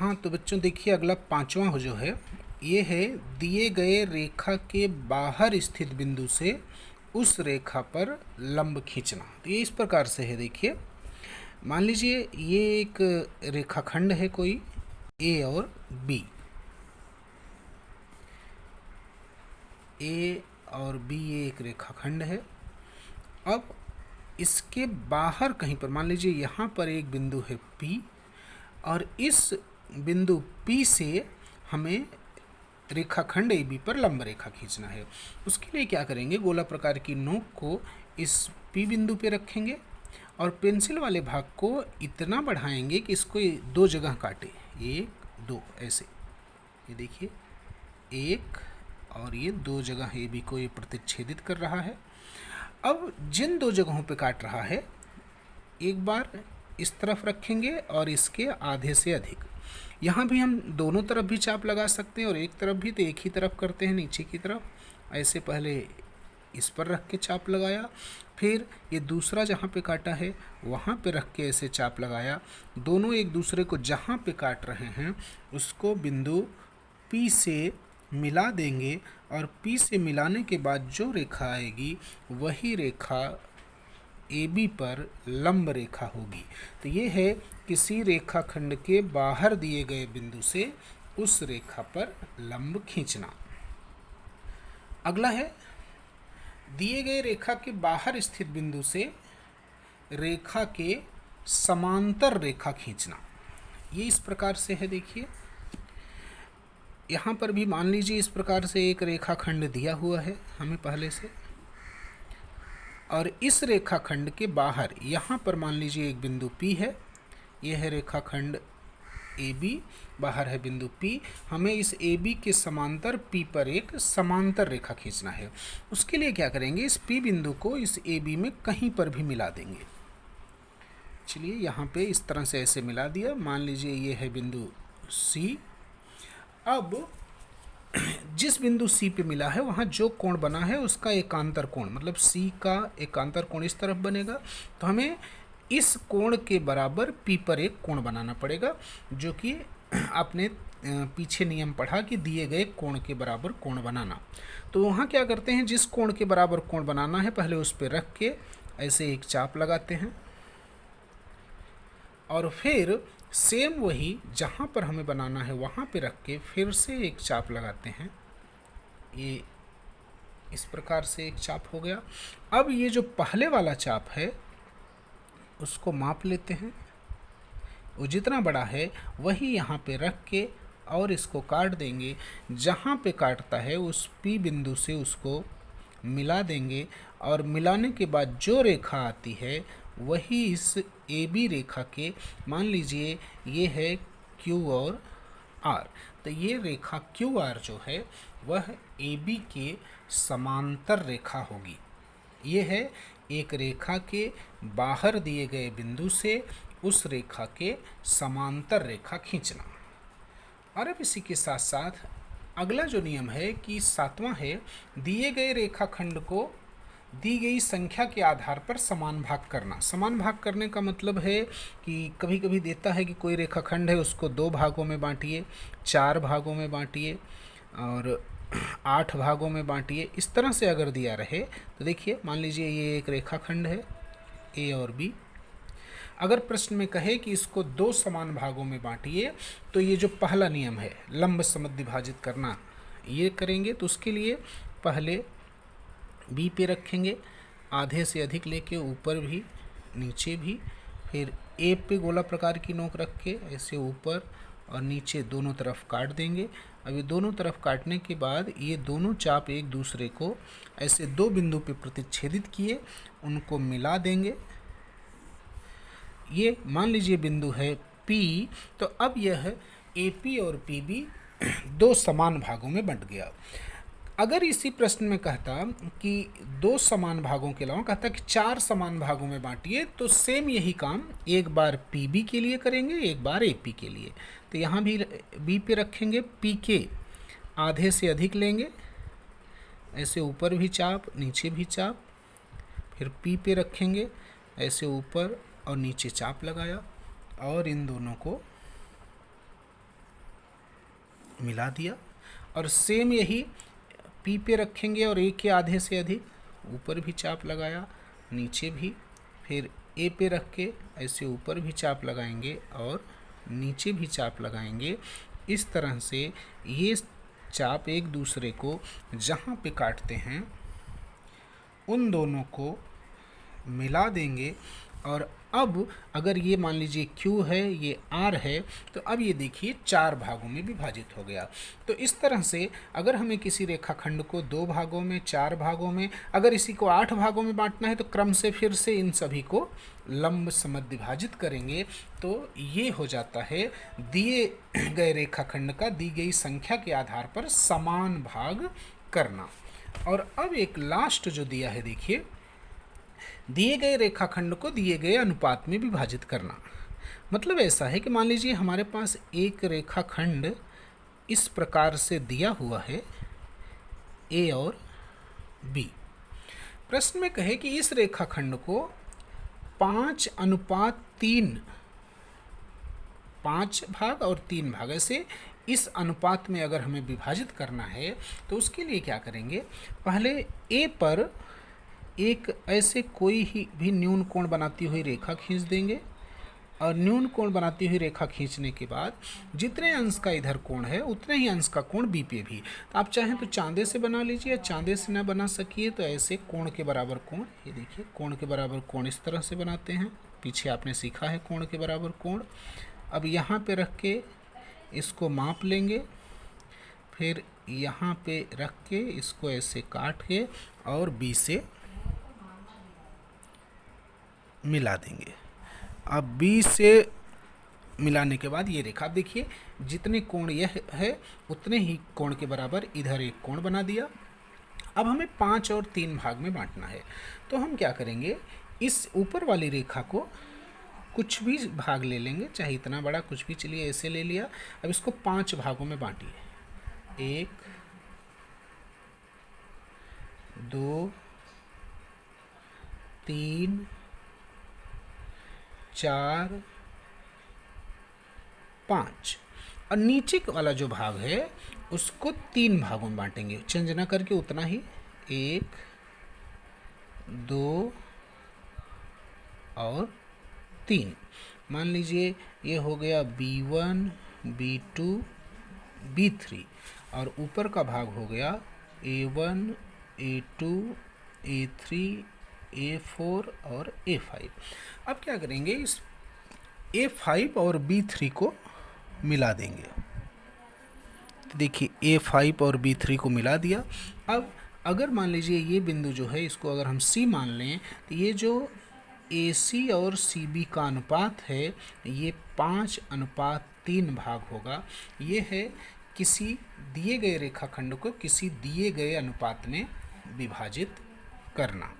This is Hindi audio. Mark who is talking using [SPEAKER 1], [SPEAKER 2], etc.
[SPEAKER 1] हाँ, तो बच्चों देखिए अगला पांचवा हो जो है ये है दिए गए रेखा के बाहर स्थित बिंदु से उस रेखा पर लंब खींचना। तो ये इस प्रकार से है, देखिए मान लीजिए ये एक रेखाखंड है कोई ए और बी, ए और बी ये एक रेखाखंड है। अब इसके बाहर कहीं पर मान लीजिए यहाँ पर एक बिंदु है पी और इस बिंदु पी से हमें रेखाखंड ए बी पर लंब रेखा खींचना है। उसके लिए क्या करेंगे, गोला प्रकार की नोक को इस पी बिंदु पे रखेंगे और पेंसिल वाले भाग को इतना बढ़ाएंगे कि इसको दो जगह काटे, एक दो ऐसे, ये देखिए एक और ये दो जगह ए बी को ये प्रतिच्छेदित कर रहा है। अब जिन दो जगहों पे काट रहा है एक बार इस तरफ रखेंगे और इसके आधे से अधिक। यहाँ भी हम दोनों तरफ भी चाप लगा सकते हैं और एक तरफ भी, तो एक ही तरफ करते हैं नीचे की तरफ। ऐसे पहले इस पर रख के चाप लगाया, फिर ये दूसरा जहाँ पे काटा है वहाँ पे रख के ऐसे चाप लगाया। दोनों एक दूसरे को जहाँ पे काट रहे हैं उसको बिंदु P से मिला देंगे और P से मिलाने के बाद जो रेखा आएगी वही रेखा ए बी पर लंब रेखा होगी। तो ये है किसी रेखाखंड के बाहर दिए गए बिंदु से उस रेखा पर लंब खींचना। अगला है दिए गए रेखा के बाहर स्थित बिंदु से रेखा के समांतर रेखा खींचना। ये इस प्रकार से है, देखिए यहाँ पर भी मान लीजिए इस प्रकार से एक रेखाखंड दिया हुआ है हमें पहले से, और इस रेखाखंड के बाहर यहाँ पर मान लीजिए एक बिंदु P है, यह है रेखाखंड ए बी, बाहर है बिंदु P। हमें इस ए बी के समांतर P पर एक समांतर रेखा खींचना है। उसके लिए क्या करेंगे, इस P बिंदु को इस ए बी में कहीं पर भी मिला देंगे। चलिए यहाँ पे इस तरह से ऐसे मिला दिया। मान लीजिए ये है बिंदु C। अब जिस बिंदु C पे मिला है वहाँ जो कोण बना है उसका एकांतर कोण, मतलब C का एकांतर कोण इस तरफ बनेगा। तो हमें इस कोण के बराबर P पर एक कोण बनाना पड़ेगा, जो कि आपने पीछे नियम पढ़ा कि दिए गए कोण के बराबर कोण बनाना। तो वहाँ क्या करते हैं, जिस कोण के बराबर कोण बनाना है पहले उस पर रख के ऐसे एक चाप लगाते हैं और फिर सेम वही जहाँ पर हमें बनाना है वहाँ पे रख के फिर से एक चाप लगाते हैं। ये इस प्रकार से एक चाप हो गया। अब ये जो पहले वाला चाप है उसको माप लेते हैं, वो जितना बड़ा है वही यहाँ पे रख के और इसको काट देंगे। जहाँ पे काटता है उस P बिंदु से उसको मिला देंगे और मिलाने के बाद जो रेखा आती है वही इस ए बी रेखा के, मान लीजिए ये है Q और R, तो ये रेखा QR जो है वह ए बी के समांतर रेखा होगी। ये है एक रेखा के बाहर दिए गए बिंदु से उस रेखा के समांतर रेखा खींचना। और अब इसी के साथ साथ अगला जो नियम है कि सातवां है, दिए गए रेखाखंड को दी गई संख्या के आधार पर समान भाग करना। समान भाग करने का मतलब है कि कभी कभी देता है कि कोई रेखाखंड है उसको 2 भागों में बांटिए, 4 भागों में बांटिए और 8 भागों में बांटिए। इस तरह से अगर दिया रहे तो देखिए मान लीजिए ये एक रेखाखंड है ए और बी। अगर प्रश्न में कहे कि इसको 2 समान भागों में बांटिए तो ये जो पहला नियम है लंब समद्विभाजित करना ये करेंगे। तो उसके लिए पहले बी पे रखेंगे, आधे से अधिक लेके ऊपर भी नीचे भी, फिर ए पे गोला प्रकार की नोक रख के ऐसे ऊपर और नीचे दोनों तरफ काट देंगे। अब ये दोनों तरफ काटने के बाद ये दोनों चाप एक दूसरे को ऐसे 2 बिंदु पे प्रतिच्छेदित किए, उनको मिला देंगे। ये मान लीजिए बिंदु है P, तो अब यह AP और PB 2 समान भागों में बंट गया। अगर इसी प्रश्न में कहता कि 2 समान भागों के अलावा कहता कि 4 समान भागों में बांटिए, तो सेम यही काम एक बार PB के लिए करेंगे, एक बार AP के लिए। तो यहाँ भी B पे रखेंगे, P के आधे से अधिक लेंगे, ऐसे ऊपर भी चाप नीचे भी चाप, फिर P पे रखेंगे ऐसे ऊपर और नीचे चाप लगाया और इन दोनों को मिला दिया। और सेम यही पी पे रखेंगे और ए के आधे से अधिक, ऊपर भी चाप लगाया, नीचे भी, फिर ए पे रख के ऐसे ऊपर भी चाप लगाएंगे और नीचे भी चाप लगाएंगे। इस तरह से ये चाप एक दूसरे को जहाँ पे काटते हैं उन दोनों को मिला देंगे। और अब अगर ये मान लीजिए Q है, ये R है, तो अब ये देखिए 4 भागों में विभाजित हो गया। तो इस तरह से अगर हमें किसी रेखाखंड को 2 भागों में, 4 भागों में, अगर इसी को 8 भागों में बांटना है तो क्रम से फिर से इन सभी को लंब समद्विभाजित विभाजित करेंगे। तो ये हो जाता है दिए गए रेखाखंड का दी गई संख्या के आधार पर समान भाग करना। और अब एक लास्ट जो दिया है, देखिए, दिए गए रेखाखंड को दिए गए अनुपात में विभाजित करना। मतलब ऐसा है कि मान लीजिए हमारे पास एक रेखाखंड इस प्रकार से दिया हुआ है, ए और बी। प्रश्न में कहे कि इस रेखाखंड को 5:3, 5 भाग और 3 भाग ऐसे इस अनुपात में अगर हमें विभाजित करना है तो उसके लिए क्या करेंगे, पहले ए पर एक ऐसे कोई ही भी न्यून कोण बनाती हुई रेखा खींच देंगे। और न्यून कोण बनाती हुई रेखा खींचने के बाद जितने अंश का इधर कोण है उतने ही अंश का कोण बी पे भी। तो आप चाहें तो चांदे से बना लीजिए, चांदे से ना बना सकिए तो ऐसे कोण के बराबर कोण, ये देखिए कोण के बराबर कोण इस तरह से बनाते हैं। पीछे आपने सीखा है कोण के बराबर कोण। अब यहाँ पे रख के इसको माप लेंगे, फिर यहाँ पे रख के इसको ऐसे काट के और बी से मिला देंगे। अब बी से मिलाने के बाद ये रेखा, आप देखिए जितने कोण यह है उतने ही कोण के बराबर इधर एक कोण बना दिया। अब हमें 5 और 3 भाग में बांटना है, तो हम क्या करेंगे, इस ऊपर वाली रेखा को कुछ भी भाग ले लेंगे, चाहे इतना बड़ा कुछ भी, चलिए ऐसे ले लिया। अब इसको 5 भागों में बांटिए, 1 2 3 4 5। और नीचे वाला जो भाग है उसको 3 भागों में बांटेंगे, चेंज ना करके उतना ही, 1 2 और 3। मान लीजिए ये हो गया B1 B2 B3 और ऊपर का भाग हो गया A1 A2 A3 A4 और A5। अब क्या करेंगे, इस A5 और B3 को मिला देंगे। देखिए A5 और B3 को मिला दिया। अब अगर मान लीजिए ये बिंदु जो है इसको अगर हम C मान लें तो ये जो AC और CB का अनुपात है ये 5:3 भाग होगा। ये है किसी दिए गए रेखाखंड को किसी दिए गए अनुपात में विभाजित करना।